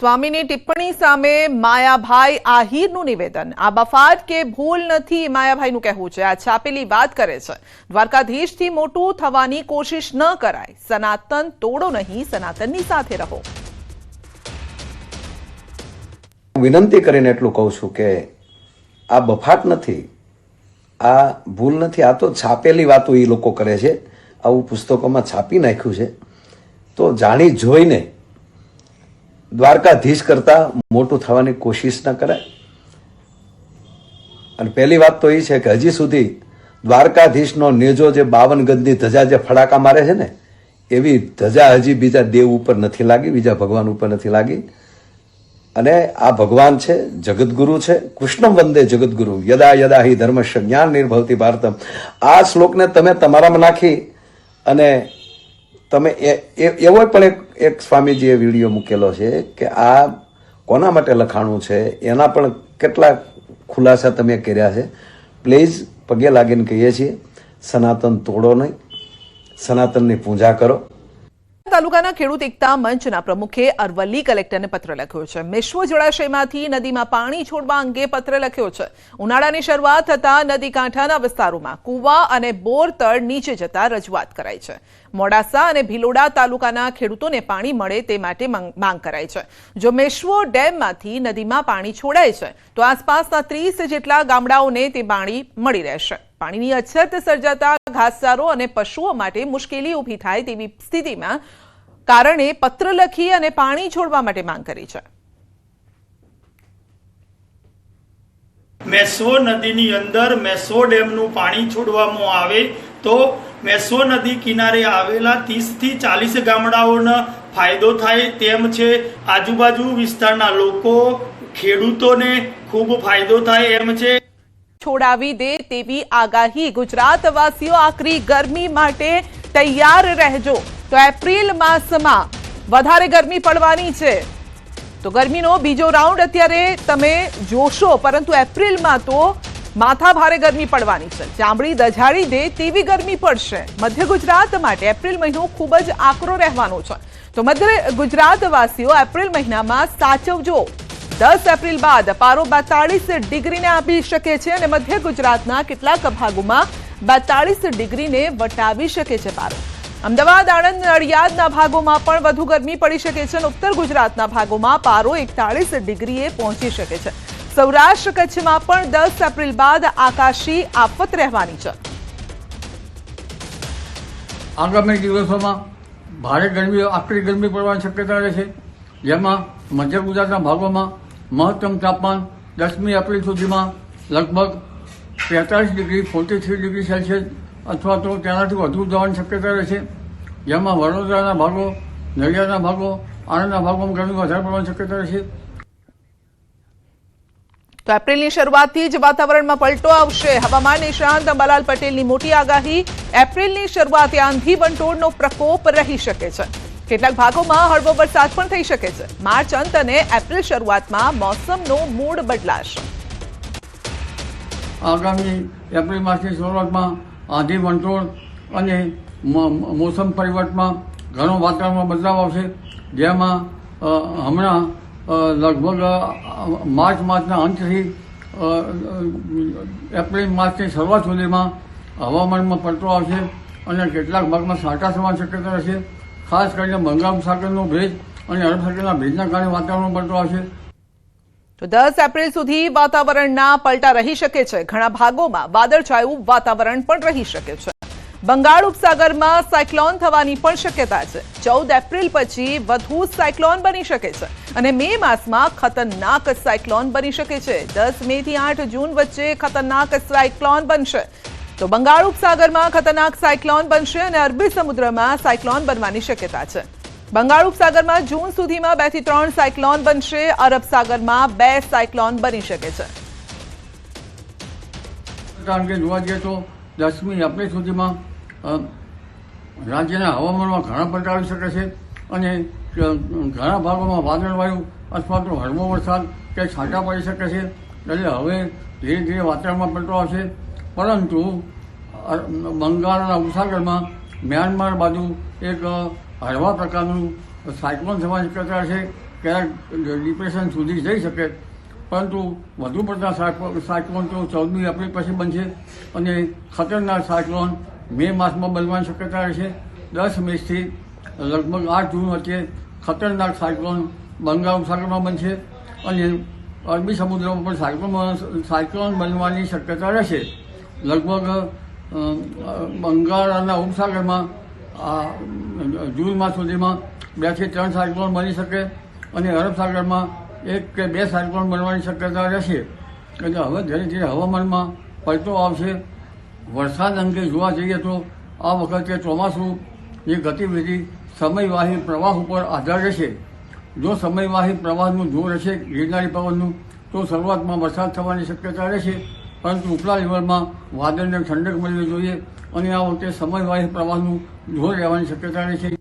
સ્વામીની ટિપ્પણી સામે માયાભાઈ આહિરનું નિવેદન। આ બફાટ કે ભૂલ નથી માયાભાઈનું કહેવું છે। આ છાપેલી વાત કરે છે। દ્વારકાધીશથી મોટું થવાની કોશિશ ન કરાય। સનાતન તોડો નહીં, સનાતનની સાથે રહો। વિનંતી કરીને એટલું કહું છું કે આ બફાટ નથી, આ ભૂલ નથી, આ તો છાપેલી વાતો એ લોકો કરે છે। આવું પુસ્તકોમાં છાપી નાખ્યું છે તો જાણી જોઈને દ્વારકાધીશ કરતા મોટું થવાની કોશિશ ન કરાય। અને પહેલી વાત તો એ છે કે હજી સુધી દ્વારકાધીશનો નેજો જે 52 ગજની ધજા જે ફડાકા મારે છે ને, એવી ધજા હજી બીજા દેવ ઉપર નથી લાગી, બીજા ભગવાન ઉપર નથી લાગી। અને આ ભગવાન છે, જગતગુરુ છે। કૃષ્ણમ વંદે જગતગુરુ યદા યદા હિ ધર્મસ્ય જ્ઞાન નિર્ભવતિ ભારતમ। આ શ્લોકને તમે તમારામાં નાખી અને તમે એવો પણ એક સ્વામીજીએ વિડીયો મૂકેલો છે કે આ કોના માટે લખાણું છે એના પણ કેટલા ખુલાસા તમે કર્યા છે। પ્લીઝ પગે લાગીને કહીએ છીએ, સનાતન તોડો નહીં, સનાતનની પૂજા કરો। તાલુકાના ખેડૂત એકતા મંચના પ્રમુખે અરવલ્લી કલેક્ટરને પત્ર લખ્યો છે। મેશ્વો જળાશયમાંથી નદીમાં પાણી છોડવા અંગે પત્ર લખ્યો છે। ઉનાળાની શરૂઆત થતા નદી કાંઠાના વિસ્તારોમાં કુવા અને બોર તળ નીચે જતા રજૂઆત કરાઈ છે। મોડાસા અને ભિલોડા તાલુકાના ખેડૂતોને પાણી મળે તે માટે માંગ કરાઈ છે। જો મેશ્વો ડેમમાંથી નદીમાં પાણી છોડાય છે તો આસપાસના 30 જેટલા ગામડાઓને તે પાણી મળી રહેશે। પાણીની અછત સર્જાતા ઘાસચારો અને પશુઓ માટે મુશ્કેલી ઊભી થાય તેવી સ્થિતિમાં કારણે પત્ર લખી અને પાણી છોડવા માટે માંગ કરી છે। મેશ્વો નદીની અંદર મેશ્વો ડેમનું પાણી છોડવામાં આવે તો મેશ્વો નદી કિનારે આવેલા 30 થી 40 ગામડાઓને ફાયદો થાય તેમ છે। આજુબાજુ વિસ્તારના લોકો, ખેડૂતોને ખૂબ ફાયદો થાય એમ છે। છોડાવી દે તેવી આગાહી। ગુજરાતવાસીઓ આકરી ગરમી માટે તૈયાર રહેજો। તો એપ્રિલ માસમાં વધારે ગરમી પડવાની છે, તો ગરમીનો બીજો રાઉન્ડ અત્યારે તમે જોશો, પરંતુ એપ્રિલમાં તો માથા ભારે ગરમી પડવાની છે। ચામડી દઝાડી દે તેવી ગરમી પડશે। મધ્ય ગુજરાત માટે એપ્રિલ મહિનો ખૂબ જ આકરો રહેવાનો છે, તો મધ્ય ગુજરાતવાસીઓ એપ્રિલ મહિનામાં સાચવજો। 10 એપ્રિલ બાદ પારો 42 ડિગ્રીને આપી શકે છે અને મધ્ય ગુજરાતના કેટલાક ભાગોમાં 42 ડિગ્રીને વટાવી શકે છે પારો। અમદાવાદ, આણંદ, નડિયાદના ભાગોમાં પણ વધુ ગરમી પડી શકે છે અને ઉત્તર ગુજરાતના ભાગોમાં પારો 41 ડિગ્રીએ પહોંચી શકે છે। સૌરાષ્ટ્ર કચ્છમાં પણ 10 એપ્રિલ બાદ આકાશી આફત રહેવાની છે। આગામી દિવસોમાં ભારે ગરમી, આકરી ગરમી પડવાની શક્યતા રહે છે, જેમાં મધ્ય ગુજરાતના ભાગોમાં મહત્તમ તાપમાન 10મી એપ્રિલ સુધીમાં લગભગ 43 ડિગ્રી 43 ડિગ્રી સેલ્સિયસ અથવા તો તેનાથી વધુ જવાની શક્યતા રહે છે, જેમાં વડોદરાના ભાગો, નડિયાદના ભાગો, આણંદના ભાગોમાં ગરમી વધારે પડવાની શક્યતા રહે છે। તો એપ્રિલની શરૂઆતથી જ વાતાવરણમાં પલટો આવશે। હવામાન નિષ્ણાંત અંબાલાલ પટેલની મોટી આગાહી। એપ્રિલની શરૂઆતે આંધી વંટોળનો પ્રકોપ રહી શકે છે। કેટલાક ભાગોમાં હળવો વરસાદ પણ થઈ શકે છે। માર્ચ અંત અને એપ્રિલ શરૂઆતમાં મોસમનો મૂડ બદલાશે। આગામી એપ્રિલ માસની શરૂઆતમાં આંધી વંટોળ અને મોસમ પરિવર્તનમાં ઘણો વાતાવરણમાં બદલાવ આવશે, જેમાં હમણાં લગભગ માર્ચ માસના અંતથી એપ્રિલ માસની શરૂઆત સુધીમાં હવામાનમાં પલટો આવશે અને કેટલાક ભાગમાં છાંટા થવાની શક્યતા રહેશે। ખાસ કરીને બંગાળ સાગરનો ભેજ અને અરબ સાગરના ભેજના કારણે વાતાવરણ પલટો આવશે। તો 10 એપ્રિલ સુધી વાતાવરણના પલટા રહી શકે છે। ઘણા ભાગોમાં વાદળછાયું વાતાવરણ પણ રહી શકે છે। બંગાળ ઉપસાગરમાં સાયક્લોન થવાની પણ શક્યતા છે। 14 એપ્રિલ પછી વધુ સાયક્લોન બની શકે છે અને મે માસમાં ખતરનાક સાયક્લોન બની શકે છે। 10 મે થી 8 જૂન વચ્ચે ખતરનાક સાયક્લોન બનશે। તો બંગાળ ઉપસાગરમાં ખતરનાક સાયક્લોન બનશે અને અરબી સમુદ્રમાં સાયક્લોન બનવાની શક્યતા છે। બંગાળ ઉપસાગરમાં જૂન સુધીમાં 2 થી 3 સાયક્લોન બનશે। અરબ સાગરમાં 2 સાયક્લોન બની શકે છે। કારણ કે જોવા જઈએ તો 10મી એપ્રિલ સુધીમાં રાજ્યના હવામાનમાં ઘણા પલટા આવી શકે છે અને ઘણા ભાગોમાં વાદળવાયુ અથવા તો હળવો વરસાદ કે છાંટા પડી શકે છે। એટલે હવે ધીરે ધીરે વાતાવરણમાં પલટો આવશે, પરંતુ બંગાળના ઉપસાગરમાં મ્યાનમાર બાજુ એક હળવા પ્રકારનું સાયક્લોન થવાની શક્યતા છે ક્યારેક ડિપ્રેશન સુધી જઈ શકે, પરંતુ વધુ પડતા સાયક્લોન તો 14મી એપ્રિલ પછી બનશે અને ખતરનાક સાયક્લોન મે માસમાં બનવાની શક્યતા રહેશે. 10 મેથી લગભગ 8 જૂન વચ્ચે ખતરનાક સાયક્લોન બંગાળ ઉપસાગરમાં બનશે અને અરબી સમુદ્રમાં પણ સાયક્લોન બનવાની શક્યતા રહેશે. લગભગ બંગાળના ઉપસાગરમાં જૂન માસ સુધીમાં 2 થી 3 સાયક્લોન બની શકે અને અરબ સાગરમાં 1 કે 2 સાયક્લોન બનવાની શક્યતા રહેશે. એટલે હવે ધીરે ધીરે હવામાનમાં પલટો આવશે. વરસાદ અંગે જોવા જઈએ તો આ વખતે ચોમાસુની ગતિવિધિ સમયવાહી પ્રવાહ ઉપર આધાર રહેશે. જો સમયવાહી પ્રવાહનું જોર રહેશે ગિરનારી પવનનું તો શરૂઆતમાં વરસાદ થવાની શક્યતા રહેશે, પરંતુ ઉપલા લેવલમાં વાદળને ઠંડક મળવી જોઈએ અને આ વખતે સમયવાહી પ્રવાહનું જોર રહેવાની શક્યતા રહેશે.